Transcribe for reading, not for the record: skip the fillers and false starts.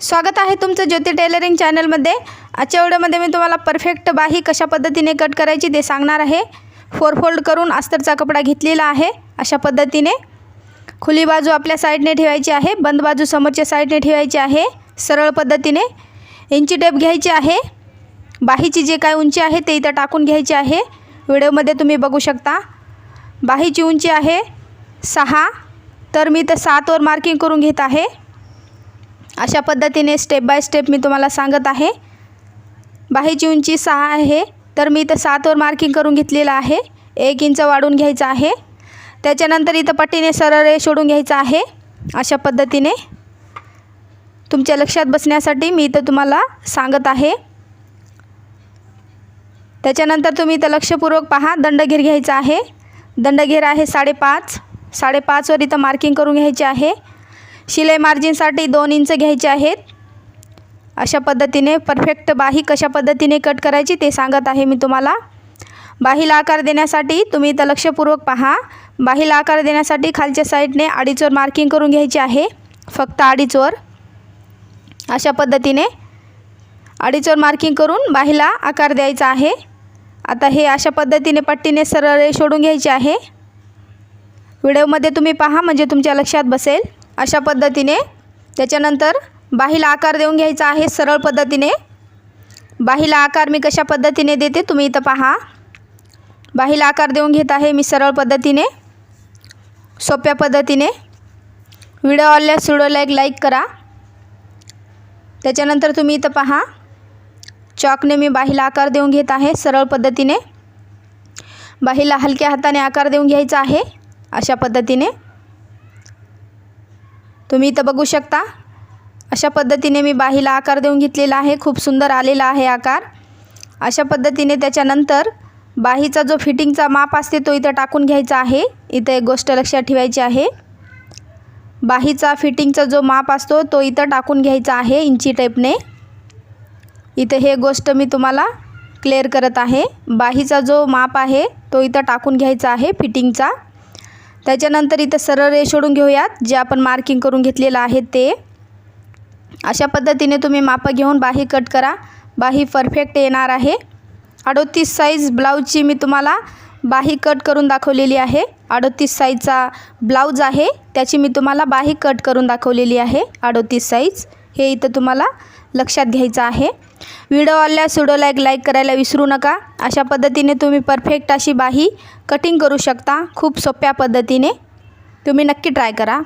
स्वागत आहे तुमचं ज्योती टेलरिंग चॅनलमध्ये। आजच्या व्हिडिओमध्ये मी तुम्हाला परफेक्ट बाही कशा पद्धतीने कट करायची ते सांगणार आहे। 4 फोल्ड करून अस्तरचा कपडा घेतलेला आहे। अशा पद्धतीने खुली बाजू आपल्या साइडने ठेवायची आहे, बंद बाजू समोरच्या साइडने ठेवायची आहे। सरळ पद्धतीने इंची टेप घ्यायची आहे। बाहीची जे काय उंची आहे ते इथं टाकून घ्यायची आहे। व्हिडिओमध्ये तुम्ही बघू शकता बाहीची उंची आहे 6, तर मी इथं 7 वर मार्किंग करून घेत आहे। अशा पद्धतीने स्टेप बाय स्टेप मी तुम्हाला सांगत आहे। बाहीची उंची 6 आहे, तर मी इथं 7 वर मार्किंग करून घेतलेला आहे। 1 इंच वाढवून घ्यायचा आहे। त्याच्यानंतर इथं पट्टीने सरळ रेष ओढून घ्यायचा आहे। अशा पद्धतीने तुमच्या लक्षात बसण्यासाठी मी इथं तुम्हाला सांगत आहे। त्याच्यानंतर तुम्ही इथं लक्षपूर्वक पहा, दंडघेर घ्यायचा आहे। दंडघेर आहे 5.5, 5.5 वर इथं मार्किंग करून घ्यायचे आहे। शिलाई मार्जिनसाठी 2 इंच घ्यायचे आहेत। अशा पद्धतीने परफेक्ट बाही कशा पद्धतीने कट करायची ते सांगत आहे मी तुम्हाला। बाहीला आकार देण्यासाठी तुम्ही इथं लक्षपूर्वक पहा। बाहीला आकार देण्यासाठी खालच्या साईडने 2.5 वर मार्किंग करून घ्यायची आहे, फक्त 2.5 वर। अशा पद्धतीने 2.5 वर मार्किंग करून बाहीला आकार द्यायचा आहे। आता हे अशा पद्धतीने पट्टीने सरळ रेष ओढून घ्यायची आहे। व्हिडिओमध्ये तुम्ही पहा म्हणजे तुमच्या लक्षात बसेल। अशा पद्धतीने त्याच्यानंतर बाहीला आकार देऊन घ्यायचा आहे सरळ पद्धतीने। बाहीला आकार मी कशा पद्धतीने देते तुम्ही इथं पहा। बाहीला आकार देऊन घेत आहे मी सरळ पद्धतीने, सोप्या पद्धतीने। व्हिडिओ आवडल्यास व्हिडिओला एक लाईक करा। त्याच्यानंतर तुम्ही इथं पहा, चॉकने मी बाहीला आकार देऊन घेत आहे सरळ पद्धतीने। बाहीला हलक्या हाताने आकार देऊन घ्यायचा आहे अशा पद्धतीने। तुम्ही इथं बघू शकता अशा पद्धतीने मी बाहीला आकार देऊन घेतलेला आहे। खूप सुंदर आलेला आहे आकार। अशा पद्धतीने त्याच्यानंतर बाहीचा जो फिटिंगचा माप असते तो इथं टाकून घ्यायचा आहे। इथं एक गोष्ट लक्षात ठेवायची आहे, बाहीचा फिटिंगचा जो माप असतो तो इथं टाकून घ्यायचा आहे इंची टेपने। इथं हे गोष्ट मी तुम्हाला क्लिअर करत आहे। बाहीचा जो माप आहे तो इथं टाकून घ्यायचा आहे फिटिंगचा। त्याच्यानंतर इथं सरळ रेष ओढून घेऊयात, जे आपण मार्किंग करून घेतलेलं आहे ते। अशा पद्धतीने तुम्ही माप घेऊन बाही कट करा, बाही परफेक्ट येणार आहे। 38 साईज ब्लाऊजची मी तुम्हाला बाही कट करून दाखवलेली आहे। 38 साईजचा ब्लाऊज आहे, त्याची मी तुम्हाला बाही कट करून दाखवलेली आहे 38 साईज। हे इथं तुम्हाला लक्षात घ्यायचं आहे। व्हिडिओ आवडल्यास व्हिडिओला एक लाईक करायला विसरू नका। अशा पद्धतीने तुम्ही परफेक्ट अशी बाही कटिंग करू शकता, खूप सोप्या पद्धतीने। तुम्ही नक्की ट्राय करा।